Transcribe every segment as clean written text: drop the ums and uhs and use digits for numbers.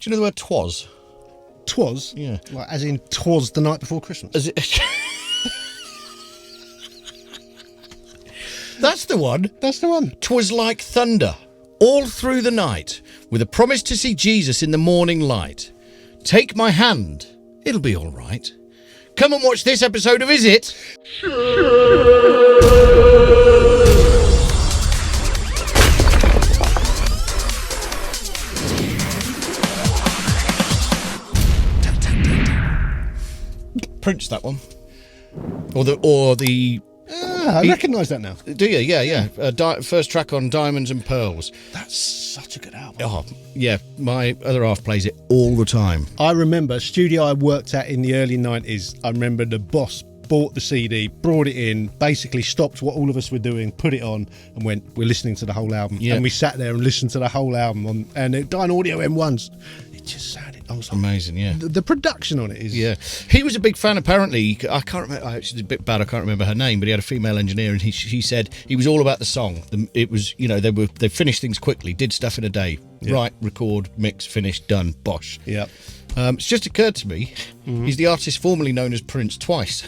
you know the word twas? Twas? Yeah. Like, as in, twas the night before Christmas. As it... That's the one. That's the one. 'Twas like thunder, all through the night, with a promise to see Jesus in the morning light. Take my hand, it'll be all right. Come and watch this episode of Is It? Prince, that one. Or the. I recognise that now. Do you? Yeah. First track on Diamonds and Pearls. That's such a good album. Oh, yeah. My other half plays it all the time. I remember a studio I worked at in the early 90s. I remember the boss bought the CD, brought it in, basically stopped what all of us were doing, put it on, and went, we're listening to the whole album. Yeah. And we sat there and listened to the whole album. And Dyne Audio M1s. It just sounded awesome. Amazing, yeah. The production on it is... Yeah. He was a big fan, apparently. I can't remember. It's a bit bad, I can't remember her name, but he had a female engineer, and she said he was all about the song. It was, they finished things quickly, did stuff in a day. Yeah. Write, record, mix, finish, done, bosh. Yeah. It's just occurred to me, he's the artist formerly known as Prince twice.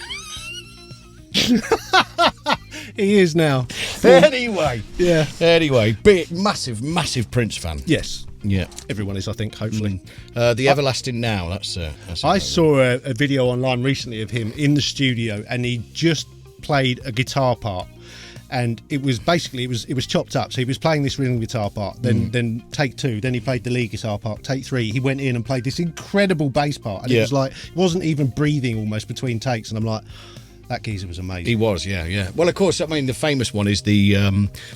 He is now. Anyway. Yeah. Anyway, big, massive Prince fan. Yes. Yeah. Everyone is, I think, hopefully. The Everlasting Now, that's I saw a video online recently of him in the studio, and he just played a guitar part. And it was basically, it was chopped up. So he was playing this rhythm guitar part, then take two, then he played the lead guitar part, take three. He went in and played this incredible bass part. And it was like, it wasn't even breathing almost between takes. And I'm like, that geezer was amazing. He was, yeah. Well, of course, I mean, the famous one is the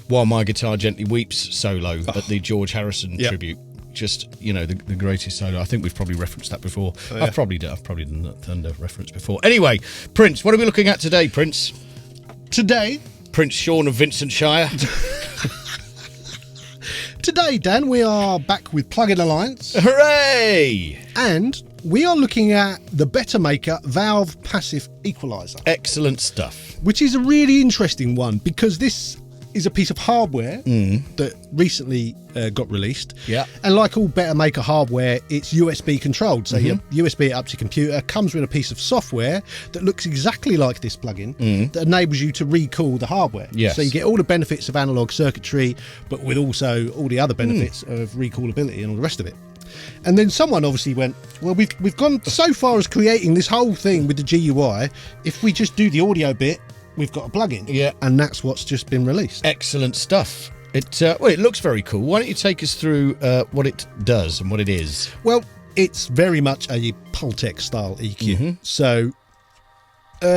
While My Guitar Gently Weeps solo at the George Harrison tribute. Just, the greatest solo. I think we've probably referenced that before. Oh, yeah. I've probably done that Thunder reference before. Anyway, Prince, what are we looking at today, Prince? Today? Prince Sean of Vincent Shire. Today, Dan, we are back with Plug-in Alliance. Hooray! And we are looking at the Bettermaker Valve Passive Equalizer. Excellent stuff. Which is a really interesting one, because this is a piece of hardware that recently got released. Yeah. And like all Bettermaker hardware, it's USB controlled. So you USB it up to your computer, comes with a piece of software that looks exactly like this plugin that enables you to recool the hardware. Yes. So you get all the benefits of analog circuitry, but with also all the other benefits of recoolability and all the rest of it. And then someone obviously went, well, we've gone so far as creating this whole thing with the GUI. If we just do the audio bit, we've got a plugin. Yeah. And that's what's just been released. Excellent stuff. It looks very cool. Why don't you take us through what it does and what it is? Well, it's very much a Pultec style EQ. So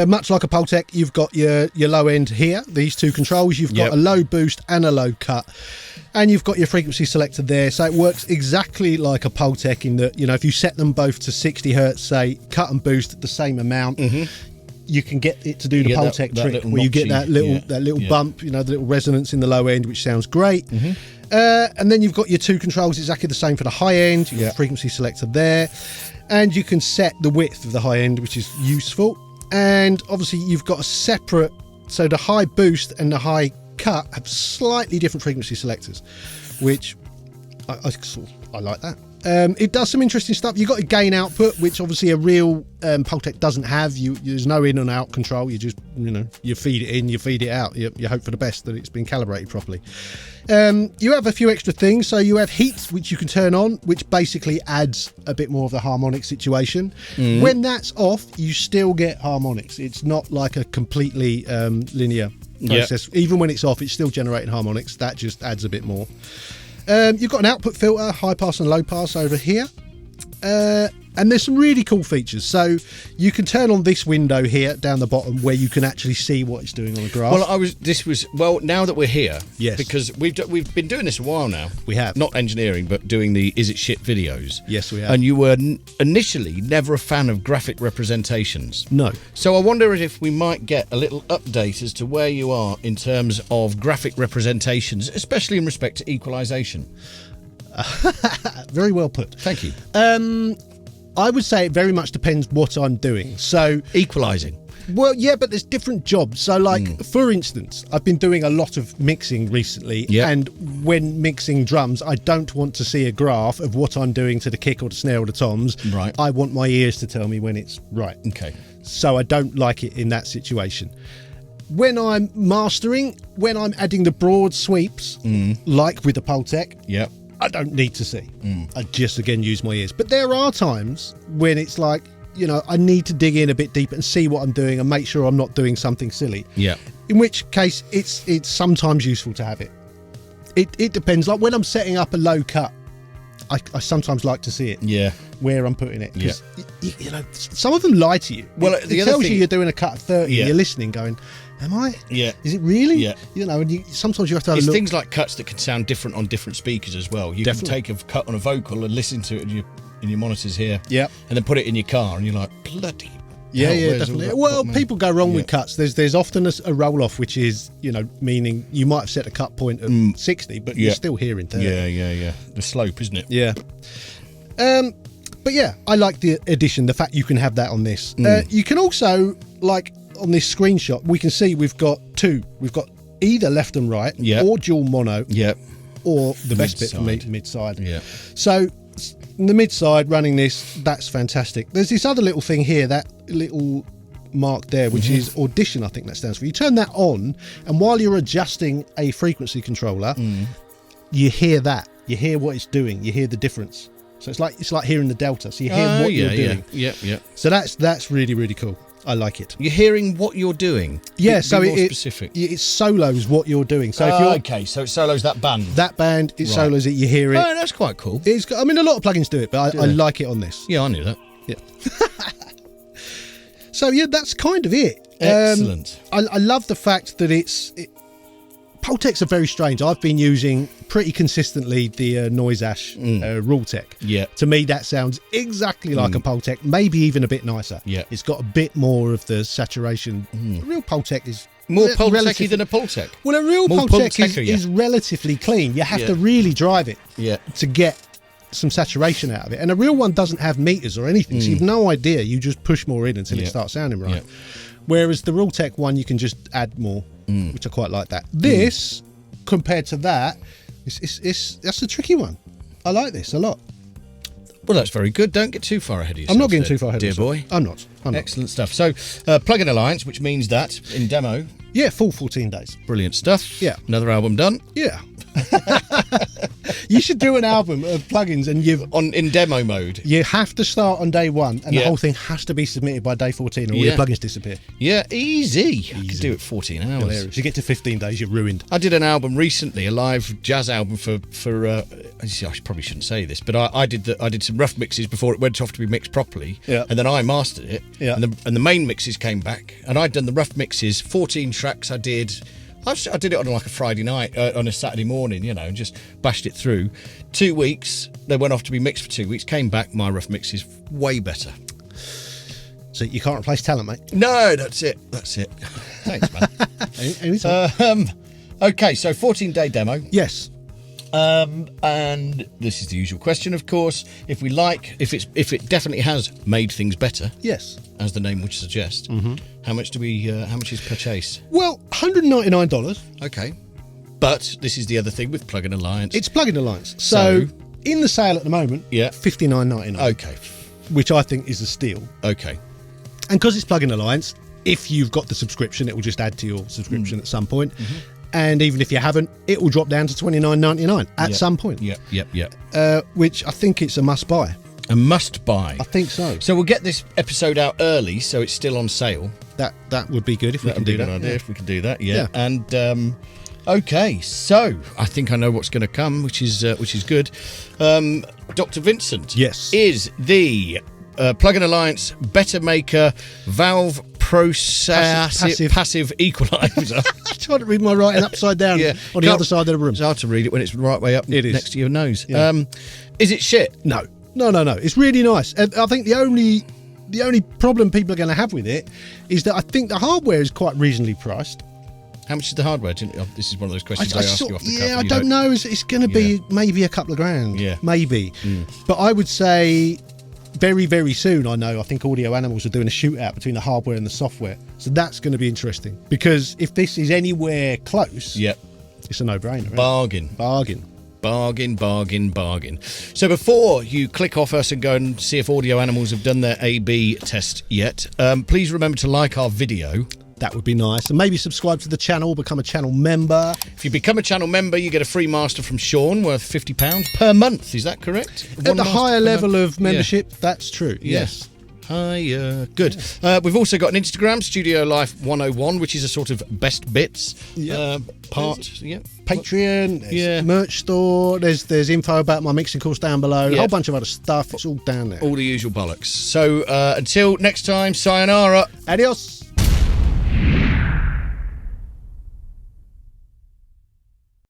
much like a Pultec, you've got your low end here, these two controls. You've got a low boost and a low cut. And you've got your frequency selector there. So it works exactly like a Pultec in that, if you set them both to 60 hertz, say, cut and boost at the same amount, you can get it to do the Pultec trick where you get that little bump, the little resonance in the low end, which sounds great. And then you've got your two controls exactly the same for the high end. You've got the frequency selector there. And you can set the width of the high end, which is useful. And obviously you've got a separate, so the high boost and the high cut have slightly different frequency selectors, which I like that. It does some interesting stuff. You've got a gain output, which obviously a real Pultec doesn't have. There's no in and out control. You just, you feed it in, you feed it out. You hope for the best that it's been calibrated properly. You have a few extra things. So you have heat, which you can turn on, which basically adds a bit more of the harmonic situation. When that's off, you still get harmonics. It's not like a completely linear process. Even when it's off, it's still generating harmonics. That just adds a bit more. You've got an output filter, high pass and low pass over here. And there's some really cool features. So you can turn on this window here down the bottom where you can actually see what it's doing on the graph. Well, now that we're here, yes, because we've been doing this a while now. We have. Not engineering, but doing the Is It Shit videos. Yes, we have. And you were initially never a fan of graphic representations. No. So I wonder if we might get a little update as to where you are in terms of graphic representations, especially in respect to equalization. Very well put. Thank you. I would say it very much depends what I'm doing. So equalizing. Well, yeah, but there's different jobs. So, like, for instance, I've been doing a lot of mixing recently, and when mixing drums, I don't want to see a graph of what I'm doing to the kick or the snare or the toms. Right. I want my ears to tell me when it's right. Okay. So I don't like it in that situation. When I'm mastering, when I'm adding the broad sweeps, like with the Pultec, I don't need to see. I just, again, use my ears. But there are times when it's like, you know, I need to dig in a bit deeper and see what I'm doing and make sure I'm not doing something silly. Yeah. In which case, it's sometimes useful to have it. It depends. Like when I'm setting up a low cut, I sometimes like to see it. Yeah. Where I'm putting it. Because, you know, some of them lie to you. Well, it tells you you're doing a cut of 30. You're listening going, am I? Yeah. Is it really? Yeah. You know, and sometimes you have to have a It's look. things like cuts that can sound different on different speakers as well. You can take a cut on a vocal and listen to it in your monitors here. Yeah. And then put it in your car and you're like, bloody Yeah, hell, yeah, definitely. Well, people go wrong with cuts. There's often a roll-off, which is, you know, meaning you might have set a cut point at 60, but you're still hearing 30. Yeah. The slope, isn't it? Yeah. But yeah, I like the addition, the fact you can have that on this. You can also, like on this screenshot, we can see we've got two. We've got either left and right, or dual mono, or the best bit for me, mid-side. Yeah. So the mid-side running this, that's fantastic. There's this other little thing here, that little mark there, which is audition, I think that stands for. You turn that on, and while you're adjusting a frequency controller, you hear that. You hear what it's doing. You hear the difference. So it's like hearing the delta. So you hear what you're doing. Yeah. So that's really, really cool. I like it. You're hearing what you're doing. Yeah, so more specific. It solos what you're doing. So if you're okay, so it solos that band. That band, it solos it. You hear it. Oh, that's quite cool. I mean, a lot of plugins do it, but I like it on this. Yeah, I knew that. Yeah. So yeah, that's kind of it. Excellent. I love the fact that Pultecs are very strange. I've been using pretty consistently the Noise Ash Rultec. Yeah. To me, that sounds exactly like a Pultec, maybe even a bit nicer. Yeah. It's got a bit more of the saturation. A real Pultec is more Pultec-y than a Pultec. Well, a real Pultec is relatively clean. You have to really drive it to get some saturation out of it. And a real one doesn't have meters or anything, so you've no idea. You just push more in until it starts sounding right. Whereas the Rultec one, you can just add more, which I quite like that. This, compared to that, that's a tricky one. I like this a lot. Well, that's very good. Don't get too far ahead of yourself. I'm not getting too far ahead of myself, boy. I'm not. Excellent stuff. So, Plugin Alliance, which means that in demo. Yeah, full 14 days. Brilliant stuff. Yeah. Another album done. Yeah. You should do an album of plugins and in demo mode. You have to start on day 1 and the whole thing has to be submitted by day 14 or all your plugins disappear. Yeah, easy. I could do it 14 hours. Hilarious. You get to 15 days, you're ruined. I did an album recently, a live jazz album for I probably shouldn't say this, but I did some rough mixes before it went off to be mixed properly. Yeah. And then I mastered it. Yeah. And the main mixes came back, and I'd done the rough mixes, 14 tracks I did it on like a Friday night, on a Saturday morning, you know, and just bashed it through. 2 weeks, they went off to be mixed for 2 weeks, came back, my rough mix is way better. So you can't replace talent, mate? No, that's it. Thanks, man. Anytime. Okay, so 14-day demo. Yes. And this is the usual question, of course. If it definitely has made things better. Yes. As the name would suggest. How much is per chase? Well, $199. Okay. But this is the other thing with Plugin Alliance. It's Plugin Alliance. So in the sale at the moment, $59.99. Okay. Which I think is a steal. Okay. And because it's Plugin Alliance, if you've got the subscription, it will just add to your subscription at some point. And even if you haven't, it will drop down to $29.99 at some point. Which I think it's a must buy. A must buy. I think so. So we'll get this episode out early, so it's still on sale. That would be good if we can do that. That would be a good idea if we can do that. Yeah. And okay, so I think I know what's going to come, which is good. Dr. Vincent. Yes. Is the Plugin Alliance Bettermaker Valve passive equalizer. I'm trying to read my writing upside down on the other side of the room. It's hard to read it when it's the right way up next to your nose. Yeah. Is it shit? No. It's really nice. I think the only problem people are going to have with it is that I think the hardware is quite reasonably priced. How much is the hardware? This is one of those questions I ask you off the cuff. Yeah, I don't know. It's going to be maybe a couple of grand. Yeah. Maybe. But I would say very, very soon, I think Audio Animals are doing a shootout between the hardware and the software. So that's going to be interesting, because if this is anywhere close, it's a no-brainer. Bargain. Bargain. So before you click off us and go and see if Audio Animals have done their A/B test yet, please remember to like our video. That would be nice. And maybe subscribe to the channel, become a channel member. If you become a channel member, you get a free master from Sean worth £50 per month. Is that correct? At the higher level of membership, that's true. Yes. Hiya. Good. We've also got an Instagram, Studio Life 101, which is a sort of best bits part. Patreon, merch store. There's info about my mixing course down below. A whole bunch of other stuff. It's all down there. All the usual bollocks. So until next time, sayonara. Adios.